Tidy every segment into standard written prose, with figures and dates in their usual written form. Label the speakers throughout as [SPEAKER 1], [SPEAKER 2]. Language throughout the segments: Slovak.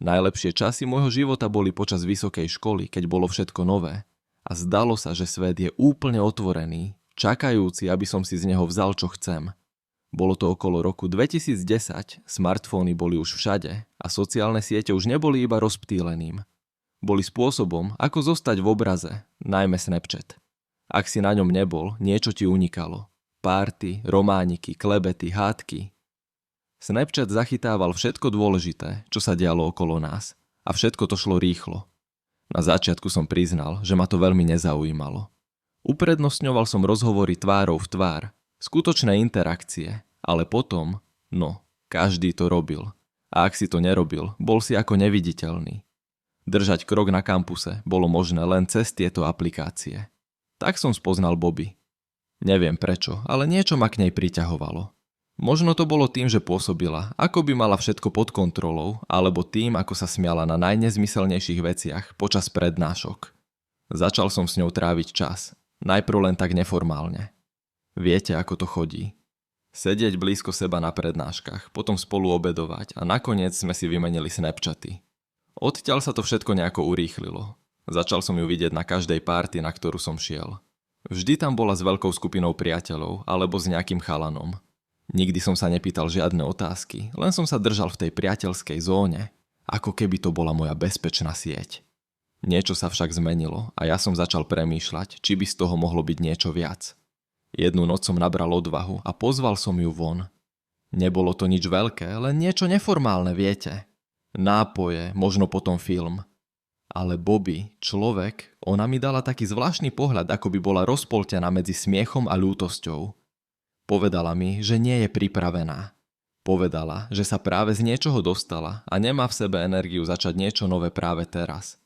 [SPEAKER 1] Najlepšie časy môjho života boli počas vysokej školy, keď bolo všetko nové. A zdalo sa, že svet je úplne otvorený, čakajúci, aby som si z neho vzal, čo chcem. Bolo to okolo roku 2010, smartfóny boli už všade a sociálne siete už neboli iba rozptýlením. Boli spôsobom, ako zostať v obraze, najmä Snapchat. Ak si na ňom nebol, niečo ti unikalo. Párty, romániky, klebety, hádky. Snapchat zachytával všetko dôležité, čo sa dialo okolo nás. A všetko to šlo rýchlo. Na začiatku som priznal, že ma to veľmi nezaujímalo. Uprednostňoval som rozhovory tvárou v tvár, skutočné interakcie, ale potom, každý to robil. A ak si to nerobil, bol si ako neviditeľný. Držať krok na kampuse bolo možné len cez tieto aplikácie. Tak som spoznal Bobby. Neviem prečo, ale niečo ma k nej priťahovalo. Možno to bolo tým, že pôsobila, ako by mala všetko pod kontrolou, alebo tým, ako sa smiala na najnezmyselnejších veciach počas prednášok. Začal som s ňou tráviť čas, najprv len tak neformálne. Viete, ako to chodí. Sedieť blízko seba na prednáškach, potom spolu obedovať a nakoniec sme si vymenili Snapchaty. Odtiaľ sa to všetko nejako urýchlilo. Začal som ju vidieť na každej párty, na ktorú som šiel. Vždy tam bola s veľkou skupinou priateľov alebo s nejakým chalanom. Nikdy som sa nepýtal žiadne otázky, len som sa držal v tej priateľskej zóne, ako keby to bola moja bezpečná sieť. Niečo sa však zmenilo a ja som začal premýšľať, či by z toho mohlo byť niečo viac. Jednu noc som nabral odvahu a pozval som ju von. Nebolo to nič veľké, len niečo neformálne, viete. Nápoje, možno potom film. Ale Bobby, človek, ona mi dala taký zvláštny pohľad, ako by bola rozpoltená medzi smiechom a ľútosťou. Povedala mi, že nie je pripravená. Povedala, že sa práve z niečoho dostala a nemá v sebe energiu začať niečo nové práve teraz.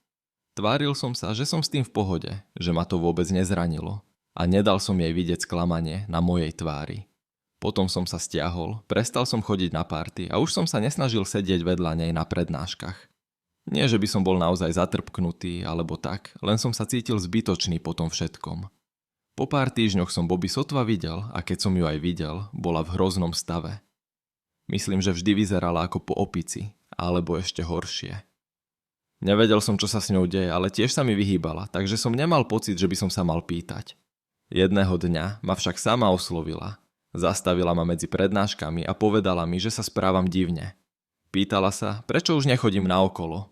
[SPEAKER 1] Tváril som sa, že som s tým v pohode, že ma to vôbec nezranilo a nedal som jej vidieť sklamanie na mojej tvári. Potom som sa stiahol, prestal som chodiť na párty a už som sa nesnažil sedieť vedľa nej na prednáškach. Nie, že by som bol naozaj zatrpknutý alebo tak, len som sa cítil zbytočný po tom všetkom. Po pár týždňoch som Bobby sotva videl a keď som ju aj videl, bola v hroznom stave. Myslím, že vždy vyzerala ako po opici, alebo ešte horšie. Nevedel som, čo sa s ňou deje, ale tiež sa mi vyhýbala, takže som nemal pocit, že by som sa mal pýtať. Jedného dňa ma však sama oslovila. Zastavila ma medzi prednáškami a povedala mi, že sa správam divne. Pýtala sa, prečo už nechodím naokolo.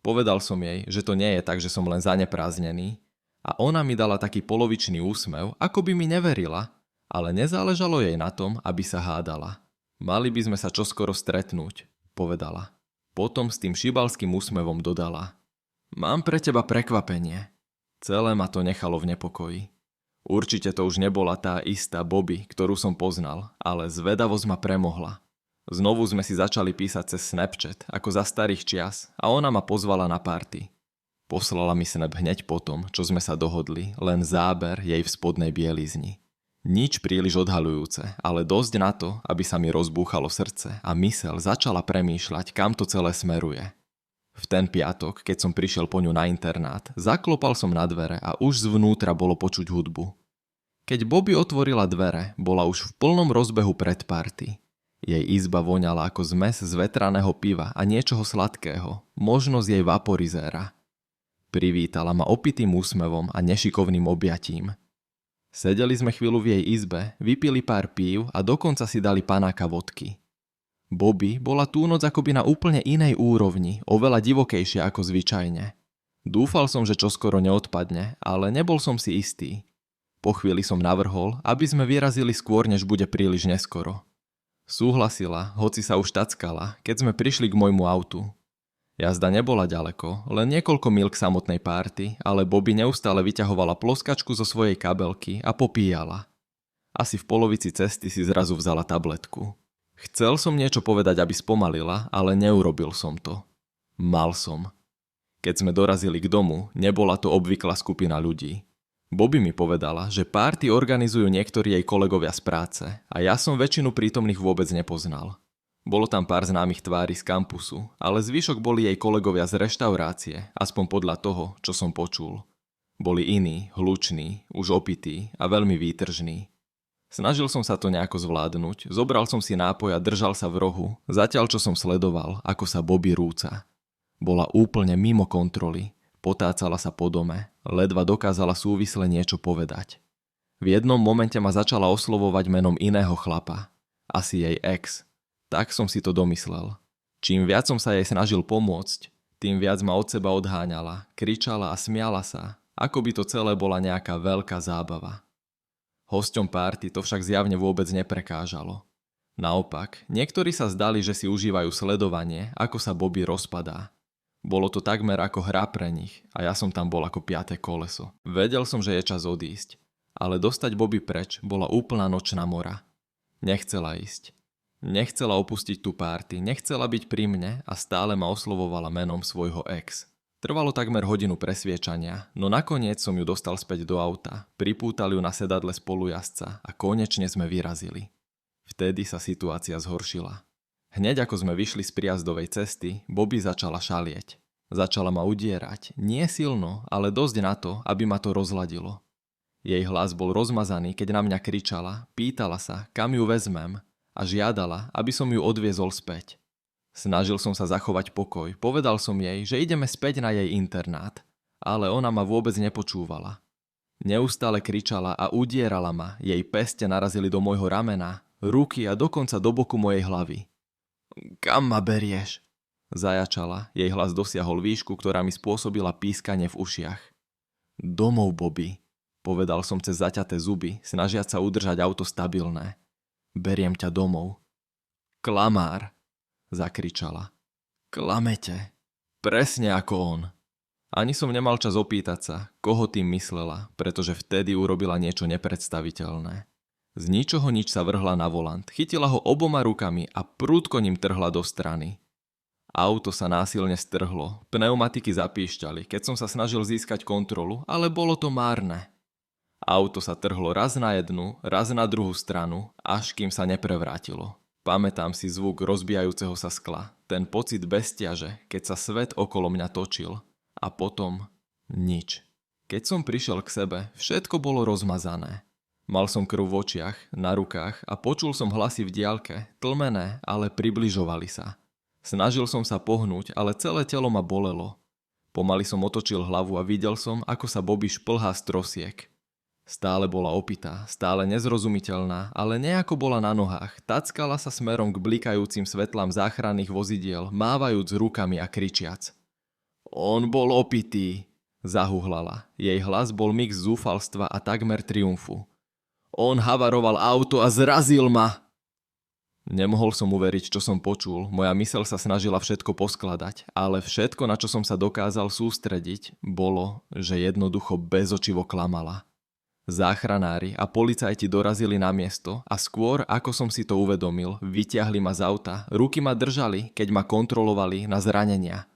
[SPEAKER 1] Povedal som jej, že to nie je tak, že som len zanepráznený, a ona mi dala taký polovičný úsmev, ako by mi neverila, ale nezáležalo jej na tom, aby sa hádala. Mali by sme sa čoskoro stretnúť, povedala. Potom s tým šibalským úsmevom dodala. Mám pre teba prekvapenie. Celé ma to nechalo v nepokoji. Určite to už nebola tá istá Bobby, ktorú som poznal, ale zvedavosť ma premohla. Znovu sme si začali písať cez Snapchat, ako za starých čias, a ona ma pozvala na party. Poslala mi snap hneď potom, čo sme sa dohodli, len záber jej v spodnej bielizni. Nič príliš odhaľujúce, ale dosť na to, aby sa mi rozbúchalo srdce a myseľ začala premýšľať, kam to celé smeruje. V ten piatok, keď som prišiel po ňu na internát, zaklopal som na dvere a už zvnútra bolo počuť hudbu. Keď Bobby otvorila dvere, bola už v plnom rozbehu pred party. Jej izba voňala ako zmes z vetraného piva a niečoho sladkého, možno z jej vaporizéra. Privítala ma opitým úsmevom a nešikovným objatím. Sedeli sme chvíľu v jej izbe, vypili pár pív a dokonca si dali panáka vodky. Bobby bola tú noc akoby na úplne inej úrovni, oveľa divokejšia ako zvyčajne. Dúfal som, že čoskoro neodpadne, ale nebol som si istý. Po chvíli som navrhol, aby sme vyrazili skôr, než bude príliš neskoro. Súhlasila, hoci sa už tackala, keď sme prišli k môjmu autu. Jazda nebola ďaleko, len niekoľko míľ k samotnej párty, ale Bobby neustále vyťahovala ploskačku zo svojej kabelky a popíjala. Asi v polovici cesty si zrazu vzala tabletku. Chcel som niečo povedať, aby spomalila, ale neurobil som to. Mal som. Keď sme dorazili k domu, nebola to obvyklá skupina ľudí. Bobby mi povedala, že párty organizujú niektorí jej kolegovia z práce a ja som väčšinu prítomných vôbec nepoznal. Bolo tam pár známych tvári z kampusu, ale zvyšok boli jej kolegovia z reštaurácie, aspoň podľa toho, čo som počul. Boli iní, hluční, už opití a veľmi výtržní. Snažil som sa to nejako zvládnuť, zobral som si nápoj a držal sa v rohu, zatiaľ čo som sledoval, ako sa Bobby rúca. Bola úplne mimo kontroly. Potácala sa po dome, ledva dokázala súvisle niečo povedať. V jednom momente ma začala oslovovať menom iného chlapa. Asi jej ex. Tak som si to domyslel. Čím viac som sa jej snažil pomôcť, tým viac ma od seba odháňala, kričala a smiala sa, ako by to celé bola nejaká veľká zábava. Hosťom párty to však zjavne vôbec neprekážalo. Naopak, niektorí sa zdali, že si užívajú sledovanie, ako sa Bobby rozpadá. Bolo to takmer ako hra pre nich a ja som tam bol ako piaté koleso. Vedel som, že je čas odísť, ale dostať Bobby preč bola úplná nočná mora. Nechcela ísť. Nechcela opustiť tú párty, nechcela byť pri mne a stále ma oslovovala menom svojho ex. Trvalo takmer hodinu presviečania, no nakoniec som ju dostal späť do auta, pripútal ju na sedadle spolujazca a konečne sme vyrazili. Vtedy sa situácia zhoršila. Hneď ako sme vyšli z prijazdovej cesty, Bobby začala šalieť. Začala ma udierať, nie silno, ale dosť na to, aby ma to rozladilo. Jej hlas bol rozmazaný, keď na mňa kričala, pýtala sa, kam ju vezmem a žiadala, aby som ju odviezol späť. Snažil som sa zachovať pokoj, povedal som jej, že ideme späť na jej internát, ale ona ma vôbec nepočúvala. Neustále kričala a udierala ma, jej peste narazili do môjho ramena, ruky a dokonca do boku mojej hlavy. Kam ma berieš? Zajačala, jej hlas dosiahol výšku, ktorá mi spôsobila pískanie v ušiach. Domov, Bobby, povedal som cez zaťaté zuby, snažiac sa udržať auto stabilné. Beriem ťa domov. Klamár, zakričala. Klamete. Presne ako on. Ani som nemal čas opýtať sa, koho tým myslela, pretože vtedy urobila niečo nepredstaviteľné. Z ničoho nič sa vrhla na volant, chytila ho oboma rukami a prudko ním trhla do strany. Auto sa násilne strhlo, pneumatiky zapíšťali, keď som sa snažil získať kontrolu, ale bolo to márne. Auto sa trhlo raz na jednu, raz na druhú stranu, až kým sa neprevrátilo. Pamätám si zvuk rozbijajúceho sa skla, ten pocit bezťaže, keď sa svet okolo mňa točil. A potom nič. Keď som prišiel k sebe, všetko bolo rozmazané. Mal som krv v očiach, na rukách a počul som hlasy v diaľke, tlmené, ale približovali sa. Snažil som sa pohnúť, ale celé telo ma bolelo. Pomaly som otočil hlavu a videl som, ako sa Bobby šplhá z trosiek. Stále bola opitá, stále nezrozumiteľná, ale nejako bola na nohách, tackala sa smerom k blikajúcim svetlám záchranných vozidiel, mávajúc rukami a kričiac. On bol opitý, zahuhlala. Jej hlas bol mix zúfalstva a takmer triumfu. On havaroval auto a zrazil ma. Nemohol som uveriť, čo som počul, moja myseľ sa snažila všetko poskladať, ale všetko, na čo som sa dokázal sústrediť, bolo, že jednoducho bezočivo klamala. Záchranári a policajti dorazili na miesto a skôr, ako som si to uvedomil, vyťahli ma z auta, ruky ma držali, keď ma kontrolovali na zranenia.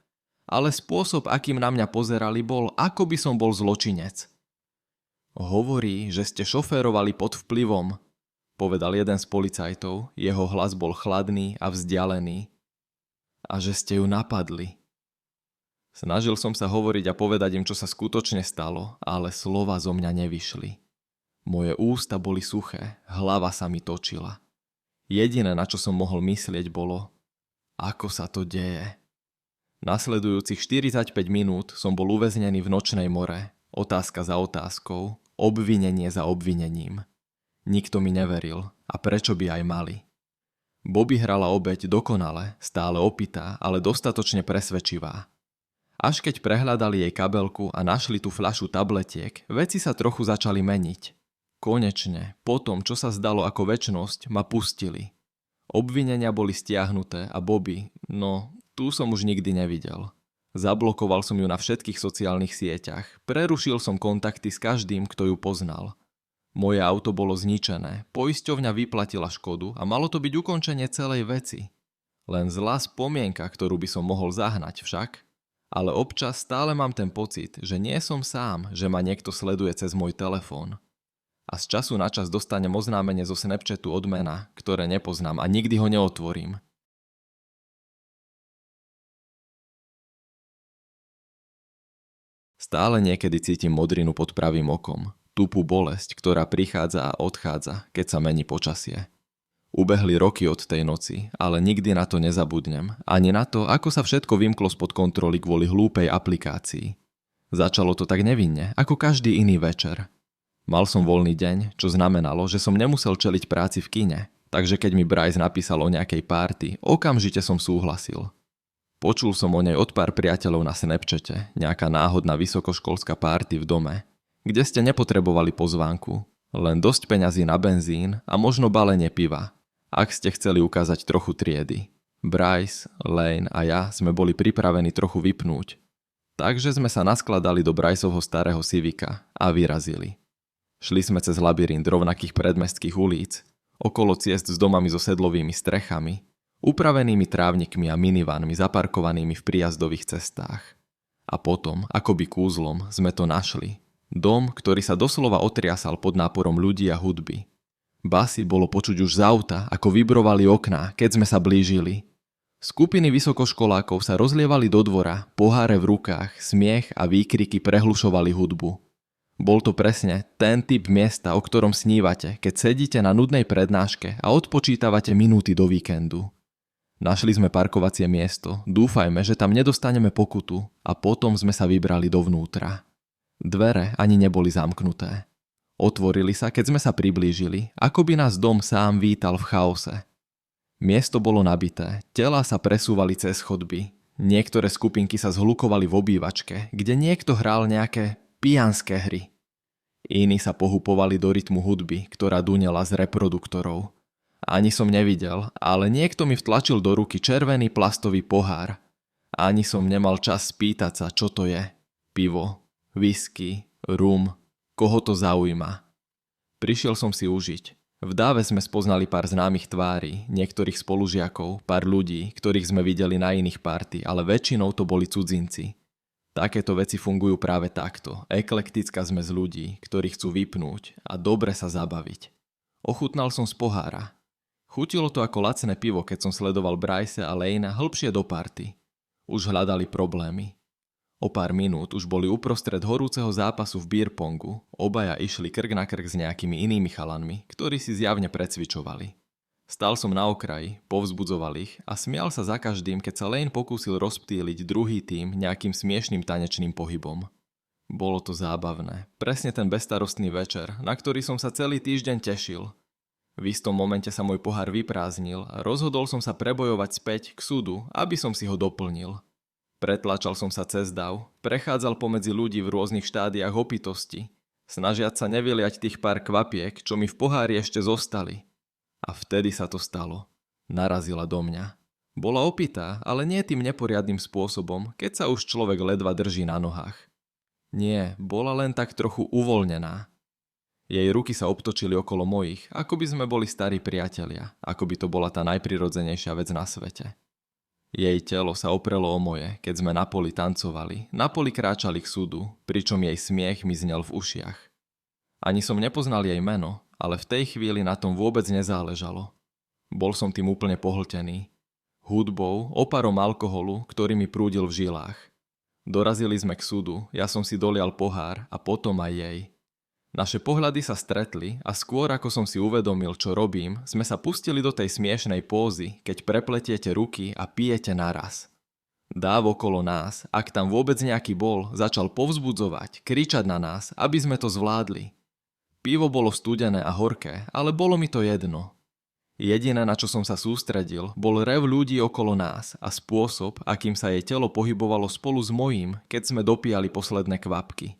[SPEAKER 1] Ale spôsob, akým na mňa pozerali, bol, ako by som bol zločinec. Hovorí, že ste šoférovali pod vplyvom, povedal jeden z policajtov, jeho hlas bol chladný a vzdialený. A že ste ju napadli. Snažil som sa hovoriť a povedať im, čo sa skutočne stalo, ale slova zo mňa nevyšli. Moje ústa boli suché, hlava sa mi točila. Jediné, na čo som mohol myslieť, bolo, ako sa to deje. Nasledujúcich 45 minút som bol uväznený v nočnej more, otázka za otázkou, obvinenie za obvinením. Nikto mi neveril, a prečo by aj mali? Bobby hrala obeť dokonale, stále opitá, ale dostatočne presvedčivá. Až keď prehľadali jej kabelku a našli tú fľašu tabletiek, veci sa trochu začali meniť. Konečne, po tom, čo sa zdalo ako večnosť, ma pustili. Obvinenia boli stiahnuté a Bobby, tu som už nikdy nevidel. Zablokoval som ju na všetkých sociálnych sieťach, prerušil som kontakty s každým, kto ju poznal. Moje auto bolo zničené, poisťovňa vyplatila škodu a malo to byť ukončenie celej veci. Len zlá spomienka, ktorú by som mohol zahnať však. Ale občas stále mám ten pocit, že nie som sám, že ma niekto sleduje cez môj telefón. A z času na čas dostanem oznámenie zo Snapchatu od mena, ktoré nepoznám a nikdy ho neotvorím. Stále niekedy cítim modrinu pod pravým okom, tupú bolesť, ktorá prichádza a odchádza, keď sa mení počasie. Ubehli roky od tej noci, ale nikdy na to nezabudnem. Ani na to, ako sa všetko vymklo spod kontroly kvôli hlúpej aplikácii. Začalo to tak nevinne, ako každý iný večer. Mal som voľný deň, čo znamenalo, že som nemusel čeliť práci v kine, takže keď mi Bryce napísal o nejakej párty, okamžite som súhlasil. Počul som o nej od pár priateľov na Snapchate, nejaká náhodná vysokoškolská párty v dome, kde ste nepotrebovali pozvánku, len dosť peňazí na benzín a možno balenie piva, ak ste chceli ukázať trochu triedy. Bryce, Lane a ja sme boli pripravení trochu vypnúť, takže sme sa naskladali do Bryceovho starého Civica a vyrazili. Šli sme cez labyrint rovnakých predmestských ulic, okolo ciest s domami so sedlovými strechami, upravenými trávnikmi a minivanmi zaparkovanými v prijazdových cestách. A potom, akoby kúzlom, sme to našli. Dom, ktorý sa doslova otriasal pod náporom ľudí a hudby. Basy bolo počuť už z auta, ako vibrovali okná, keď sme sa blížili. Skupiny vysokoškolákov sa rozlievali do dvora, poháre v rukách, smiech a výkriky prehlušovali hudbu. Bol to presne ten typ miesta, o ktorom snívate, keď sedíte na nudnej prednáške a odpočítavate minúty do víkendu. Našli sme parkovacie miesto, dúfajme, že tam nedostaneme pokutu a potom sme sa vybrali dovnútra. Dvere ani neboli zamknuté. Otvorili sa, keď sme sa priblížili, ako by nás dom sám vítal v chaose. Miesto bolo nabité, telá sa presúvali cez chodby. Niektoré skupinky sa zhlukovali v obývačke, kde niekto hral nejaké pijanské hry. Iní sa pohupovali do rytmu hudby, ktorá dunela z reproduktorov. Ani som nevidel, ale niekto mi vtlačil do ruky červený plastový pohár. Ani som nemal čas spýtať sa, čo to je. Pivo, whisky, rum, koho to zaujíma. Prišiel som si užiť. V dáve sme spoznali pár známych tvári, niektorých spolužiakov, pár ľudí, ktorých sme videli na iných party, ale väčšinou to boli cudzinci. Takéto veci fungujú práve takto. Eklektická zmes ľudí, ktorí chcú vypnúť a dobre sa zabaviť. Ochutnal som z pohára. Chutilo to ako lacné pivo, keď som sledoval Bryce a Lanea hlbšie do party. Už hľadali problémy. O pár minút už boli uprostred horúceho zápasu v beerpongu. Obaja išli krk na krk s nejakými inými chalanmi, ktorí si zjavne precvičovali. Stal som na okraji, povzbudzoval ich a smial sa za každým, keď sa Lane pokúsil rozptýliť druhý tím nejakým smiešným tanečným pohybom. Bolo to zábavné. Presne ten bezstarostný večer, na ktorý som sa celý týždeň tešil. V istom momente sa môj pohár vyprázdnil a rozhodol som sa prebojovať späť k súdu, aby som si ho doplnil. Pretlačal som sa cez dav, prechádzal pomedzi ľudí v rôznych štádiách opitosti, snažiať sa nevyliať tých pár kvapiek, čo mi v pohári ešte zostali. A vtedy sa to stalo. Narazila do mňa. Bola opitá, ale nie tým neporiadnym spôsobom, keď sa už človek ledva drží na nohách. Nie, bola len tak trochu uvoľnená. Jej ruky sa obtočili okolo mojich, ako by sme boli starí priatelia, ako by to bola tá najprirodzenejšia vec na svete. Jej telo sa oprelo o moje, keď sme na poli tancovali, na poli kráčali k súdu, pričom jej smiech mi znel v ušiach. Ani som nepoznal jej meno, ale v tej chvíli na tom vôbec nezáležalo. Bol som tým úplne pohltený. Hudbou, oparom alkoholu, ktorý mi prúdil v žilách. Dorazili sme k súdu, ja som si dolial pohár a potom aj jej. Naše pohľady sa stretli a skôr ako som si uvedomil, čo robím, sme sa pustili do tej smiešnej pózy, keď prepletiete ruky a pijete naraz. Dáv okolo nás, ak tam vôbec nejaký bol, začal povzbudzovať, kričať na nás, aby sme to zvládli. Pivo bolo studené a horké, ale bolo mi to jedno. Jediné, na čo som sa sústredil, bol rev ľudí okolo nás a spôsob, akým sa jej telo pohybovalo spolu s mojím, keď sme dopíjali posledné kvapky.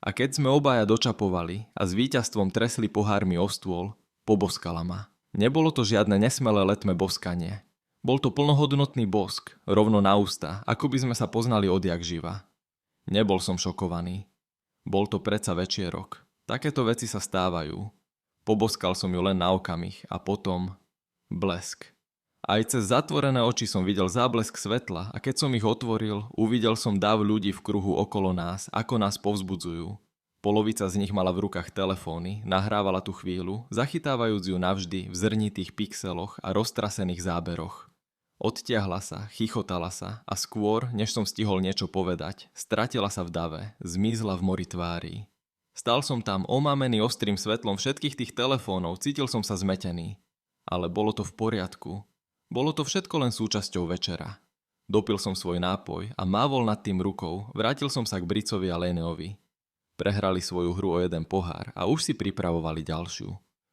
[SPEAKER 1] A keď sme obaja dočapovali a s víťazstvom tresli pohármi o stôl, poboskala ma. Nebolo to žiadne nesmelé letmé boskanie. Bol to plnohodnotný bosk, rovno na ústa, ako by sme sa poznali odjak živa. Nebol som šokovaný. Bol to predsa večierok. Takéto veci sa stávajú. Poboskal som ju len na okamih a potom blesk. Aj cez zatvorené oči som videl záblesk svetla a keď som ich otvoril, uvidel som dáv ľudí v kruhu okolo nás, ako nás povzbudzujú. Polovica z nich mala v rukách telefóny, nahrávala tú chvíľu, zachytávajúc ju navždy v zrnitých pixeloch a roztrasených záberoch. Odtiahla sa, chichotala sa a skôr, než som stihol niečo povedať, stratila sa v dave, zmizla v mori tvári. Stal som tam omámený ostrým svetlom všetkých tých telefónov, cítil som sa zmetený. Ale bolo to v poriadku. Bolo to všetko len súčasťou večera. Dopil som svoj nápoj a mávol nad tým rukou, vrátil som sa k Bricovi a Laneovi. Prehrali svoju hru o jeden pohár a už si pripravovali ďalšiu.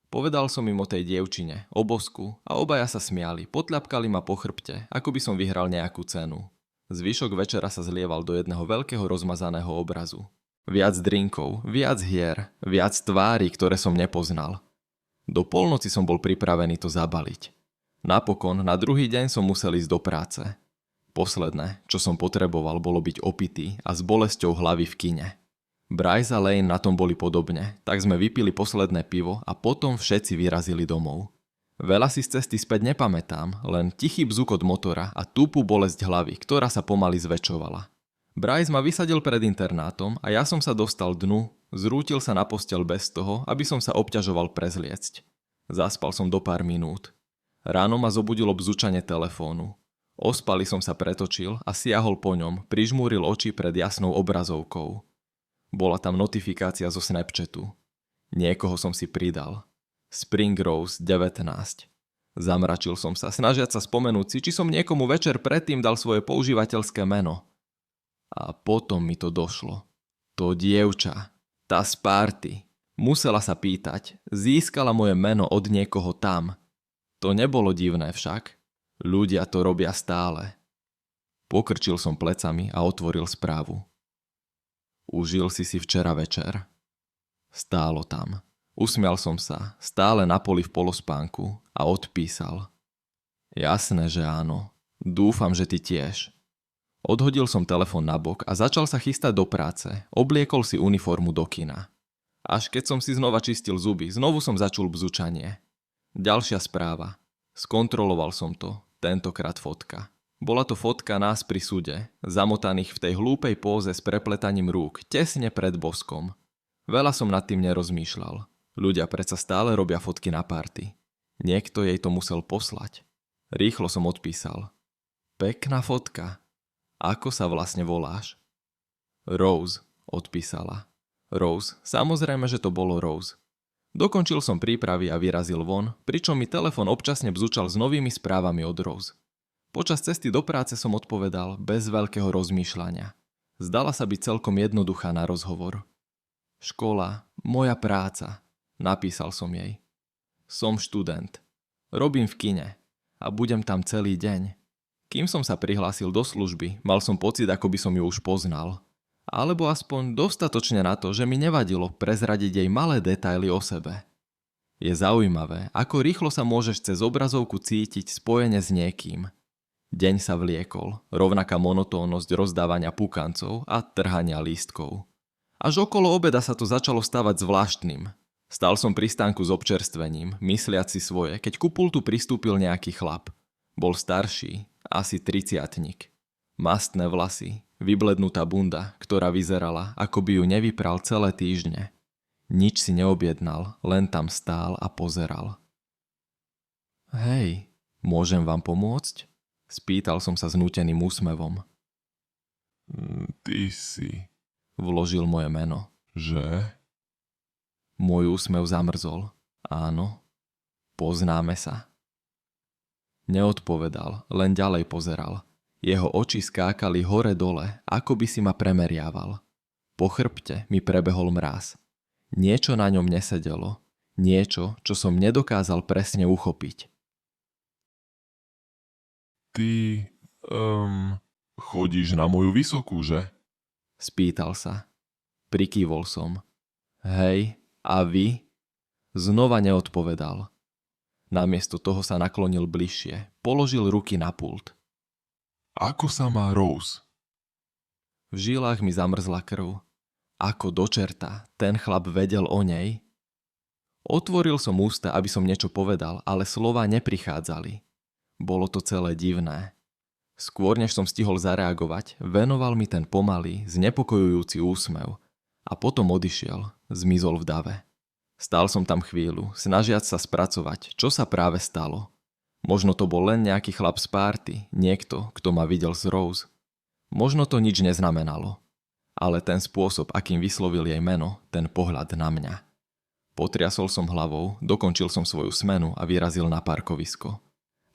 [SPEAKER 1] Povedal som im o tej dievčine, o bosku a obaja sa smiali, potľapkali ma po chrbte, ako by som vyhral nejakú cenu. Zvyšok večera sa zlieval do jedného veľkého rozmazaného obrazu. Viac drinkov, viac hier, viac tvári, ktoré som nepoznal. Do polnoci som bol pripravený to zabaliť. Napokon na druhý deň som musel ísť do práce. Posledné, čo som potreboval, bolo byť opitý a s bolesťou hlavy v kine. Bryce a Lane na tom boli podobne, tak sme vypili posledné pivo a potom všetci vyrazili domov. Veľa si z cesty späť nepamätám, len tichý bzuk od motora a tupú bolesť hlavy, ktorá sa pomaly zväčšovala. Bryce ma vysadil pred internátom a ja som sa dostal dnu, zrútil sa na posteľ bez toho, aby som sa obťažoval prezliecť. Zaspal som do pár minút. Ráno ma zobudilo bzučanie telefónu. Ospali som sa pretočil a siahol po ňom, prižmúril oči pred jasnou obrazovkou. Bola tam notifikácia zo Snapchatu. Niekoho som si pridal. Spring Rose 19. Zamračil som sa, snažiac sa spomenúť si, či som niekomu večer predtým dal svoje používateľské meno. A potom mi to došlo. To dievča, tá z party, musela sa pýtať, získala moje meno od niekoho tam. To nebolo divné však. Ľudia to robia stále. Pokrčil som plecami a otvoril správu. Užil si včera večer? Stálo tam. Usmial som sa, stále na poli v polospánku a odpísal. Jasné, že áno. Dúfam, že ty tiež. Odhodil som telefón nabok a začal sa chystať do práce. Obliekol si uniformu do kina. Až keď som si znova čistil zuby, znovu som začul bzučanie. Ďalšia správa. Skontroloval som to. Tentokrát fotka. Bola to fotka nás pri súde, zamotaných v tej hlúpej póze s prepletaním rúk, tesne pred boskom. Veľa som nad tým nerozmýšľal. Ľudia predsa stále robia fotky na party. Niekto jej to musel poslať. Rýchlo som odpísal. Pekná fotka. Ako sa vlastne voláš? Rose, odpísala. Rose, samozrejme, že to bolo Rose. Dokončil som prípravy a vyrazil von, pričom mi telefon občasne bzučal s novými správami od Rose. Počas cesty do práce som odpovedal bez veľkého rozmýšľania. Zdala sa byť celkom jednoduchá na rozhovor. Škola, moja práca, napísal som jej. Som študent. Robím v kine a budem tam celý deň. Kým som sa prihlásil do služby, mal som pocit, ako by som ju už poznal. Alebo aspoň dostatočne na to, že mi nevadilo prezradiť jej malé detaily o sebe. Je zaujímavé, ako rýchlo sa môžeš cez obrazovku cítiť spojene s niekým. Deň sa vliekol, rovnaká monotónnosť rozdávania pukancov a trhania lístkov. Až okolo obeda sa to začalo stávať zvláštnym. Stál som pri stánku s občerstvením, mysliac si svoje, keď ku pultu pristúpil nejaký chlap. Bol starší, asi 30-tnik. Mastné vlasy, vyblednutá bunda, ktorá vyzerala, ako by ju nevypral celé týždne. Nič si neobjednal, len tam stál a pozeral. Hej, môžem vám pomôcť? Spýtal som sa znúteným úsmevom.
[SPEAKER 2] Ty si...
[SPEAKER 1] Vložil moje meno.
[SPEAKER 2] Že?
[SPEAKER 1] Môj úsmev zamrzol. Áno. Poznáme sa. Neodpovedal, len ďalej pozeral. Jeho oči skákali hore-dole, ako by si ma premeriaval. Po chrbte mi prebehol mráz. Niečo na ňom nesedelo. Niečo, čo som nedokázal presne uchopiť.
[SPEAKER 2] Ty... chodíš na moju vysokú, že?
[SPEAKER 1] Spýtal sa. Prikývol som. Hej, a vy? Znova neodpovedal. Namiesto toho sa naklonil bližšie, položil ruky na pult.
[SPEAKER 2] Ako sa má Rose?
[SPEAKER 1] V žilách mi zamrzla krv. Ako do čerta, ten chlap vedel o nej? Otvoril som ústa, aby som niečo povedal, ale slová neprichádzali. Bolo to celé divné. Skôr než som stihol zareagovať, venoval mi ten pomalý, znepokojujúci úsmev a potom odišiel, zmizol v dave. Stál som tam chvíľu, snažiac sa spracovať, čo sa práve stalo. Možno to bol len nejaký chlap z párty, niekto, kto ma videl z Rose. Možno to nič neznamenalo. Ale ten spôsob, akým vyslovil jej meno, ten pohľad na mňa. Potriasol som hlavou, dokončil som svoju smenu a vyrazil na parkovisko.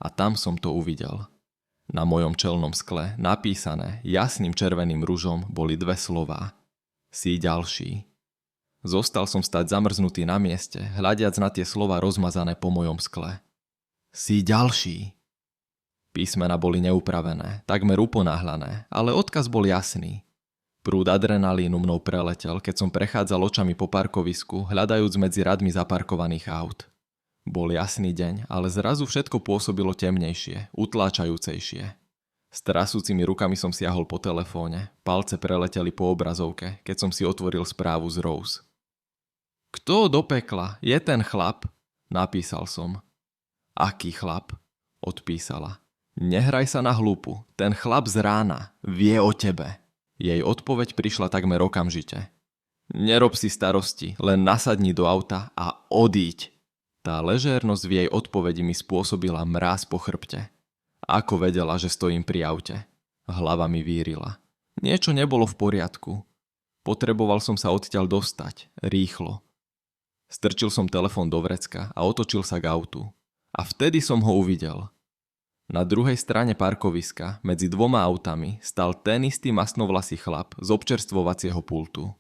[SPEAKER 1] A tam som to uvidel. Na mojom čelnom skle, napísané jasným červeným ružom, boli dve slová. Si ďalší. Zostal som stať zamrznutý na mieste, hľadiac na tie slova rozmazané po mojom skle. Si ďalší. Písmena boli neupravené, takmer uponáhľané, ale odkaz bol jasný. Prúd adrenalínu mnou preletel, keď som prechádzal očami po parkovisku, hľadajúc medzi radmi zaparkovaných aut. Bol jasný deň, ale zrazu všetko pôsobilo temnejšie, utláčajúcejšie. S trasúcimi rukami som siahol po telefóne, palce preleteli po obrazovke, keď som si otvoril správu z Rose. Kto do pekla? Je ten chlap? Napísal som. Aký chlap? Odpísala. Nehraj sa na hlupu, ten chlap z rána vie o tebe. Jej odpoveď prišla takmer okamžite. Nerob si starosti, len nasadni do auta a odíď. Tá ležérnosť v jej odpovedi mi spôsobila mráz po chrbte. Ako vedela, že stojím pri aute? Hlava mi vírila. Niečo nebolo v poriadku. Potreboval som sa odtiaľ dostať, rýchlo. Strčil som telefón do vrecka a otočil sa k autu. A vtedy som ho uvidel. Na druhej strane parkoviska, medzi dvoma autami, stal ten istý masnovlasý chlap z občerstvovacieho pultu.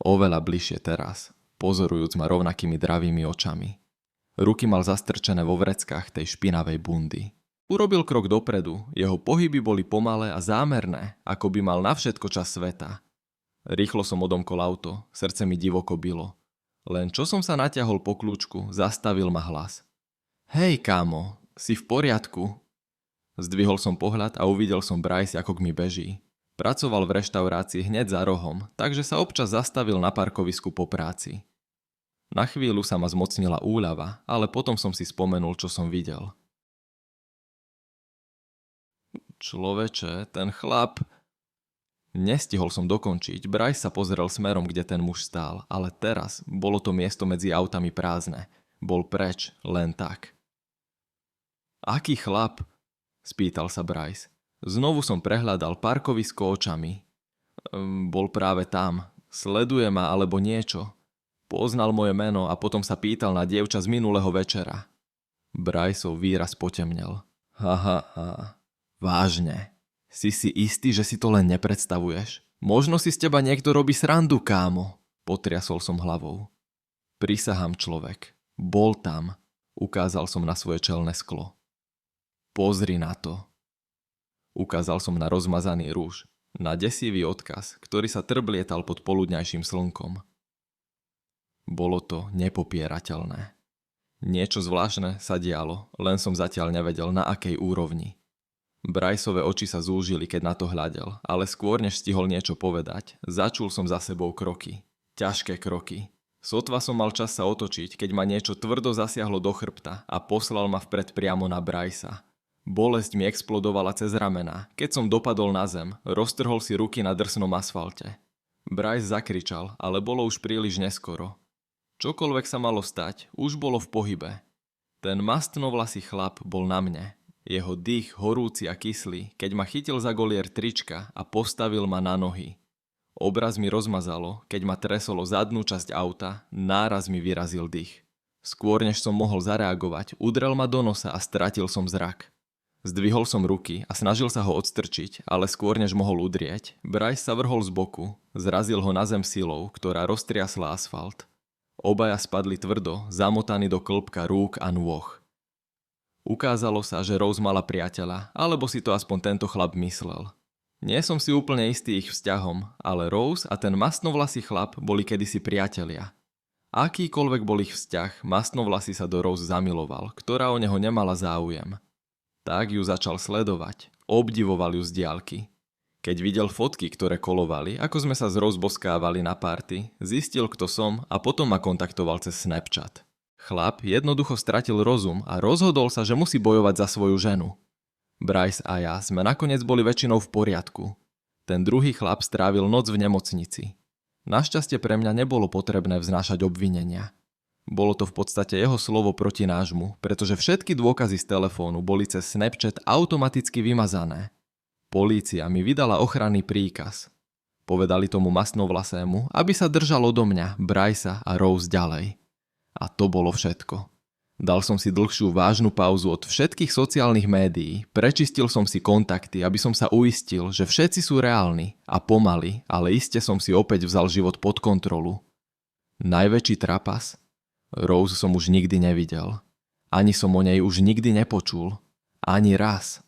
[SPEAKER 1] Oveľa bližšie teraz, pozorujúc ma rovnakými dravými očami. Ruky mal zastrčené vo vreckách tej špinavej bundy. Urobil krok dopredu, jeho pohyby boli pomalé a zámerné, ako by mal na všetko čas sveta. Rýchlo som odomkol auto, srdce mi divoko bilo. Len čo som sa natiahol po kľúčku, zastavil ma hlas. Hej, kámo, si v poriadku? Zdvihol som pohľad a uvidel som Bryce, ako mi beží. Pracoval v reštaurácii hneď za rohom, takže sa občas zastavil na parkovisku po práci. Na chvíľu sa ma zmocnila úľava, ale potom som si spomenul, čo som videl. Človeče, ten chlap... Nestihol som dokončiť, Bryce sa pozrel smerom, kde ten muž stál, ale teraz bolo to miesto medzi autami prázdne. Bol preč, len tak. Aký chlap? Spýtal sa Bryce. Znovu som prehľadal parkovisko očami. Bol práve tam. Sleduje ma alebo niečo. Poznal moje meno a potom sa pýtal na dievča z minulého večera. Bryceov výraz potemnel. Haha. Vážne. Si istý, že si to len nepredstavuješ? Možno si z teba niekto robí srandu, kámo. Potriasol som hlavou. Prisahám, človek. Bol tam. Ukázal som na svoje čelné sklo. Pozri na to. Ukázal som na rozmazaný rúž, na desivý odkaz, ktorý sa trblietal pod poludňajším slnkom. Bolo to nepopierateľné. Niečo zvláštne sa dialo, len som zatiaľ nevedel, na akej úrovni. Bryceove oči sa zúžili, keď na to hľadel, ale skôr než stihol niečo povedať, začul som za sebou kroky. Ťažké kroky. Sotva som mal čas sa otočiť, keď ma niečo tvrdo zasiahlo do chrbta a poslal ma vpred priamo na Brycea. Bolesť mi explodovala cez ramená. Keď som dopadol na zem, roztrhol si ruky na drsnom asfalte. Bryce zakričal, ale bolo už príliš neskoro. Čokoľvek sa malo stať, už bolo v pohybe. Ten mastnovlasý chlap bol na mne. Jeho dých horúci a kyslý, keď ma chytil za golier trička a postavil ma na nohy. Obraz mi rozmazalo, keď ma tresolo zadnú časť auta, náraz mi vyrazil dých. Skôr než som mohol zareagovať, udrel ma do nosa a stratil som zrak. Zdvihol som ruky a snažil sa ho odstrčiť, ale skôr než mohol udrieť, Bryce sa vrhol z boku, zrazil ho na zem silou, ktorá roztriasla asfalt. Obaja spadli tvrdo, zamotaní do klbka rúk a nôh. Ukázalo sa, že Rose mala priateľa, alebo si to aspoň tento chlap myslel. Nie som si úplne istý ich vzťahom, ale Rose a ten mastnovlasý chlap boli kedysi priatelia. Akýkoľvek bol ich vzťah, mastnovlasý sa do Rose zamiloval, ktorá o neho nemala záujem. Tak ju začal sledovať, obdivoval ju z diaľky. Keď videl fotky, ktoré kolovali, ako sme sa z Rose boskávali na party, zistil, kto som a potom ma kontaktoval cez Snapchat. Chlap jednoducho stratil rozum a rozhodol sa, že musí bojovať za svoju ženu. Bryce a ja sme nakoniec boli väčšinou v poriadku. Ten druhý chlap strávil noc v nemocnici. Našťastie pre mňa nebolo potrebné vznášať obvinenia. Bolo to v podstate jeho slovo proti nášmu, pretože všetky dôkazy z telefónu boli cez Snapchat automaticky vymazané. Polícia mi vydala ochranný príkaz. Povedali tomu masnovlasému, aby sa držal odo mňa, Brycea a Rose ďalej. A to bolo všetko. Dal som si dlhšiu vážnu pauzu od všetkých sociálnych médií, prečistil som si kontakty, aby som sa uistil, že všetci sú reálni a pomaly, ale iste som si opäť vzal život pod kontrolu. Najväčší trapas? Rose som už nikdy nevidel. Ani som o nej už nikdy nepočul. Ani raz.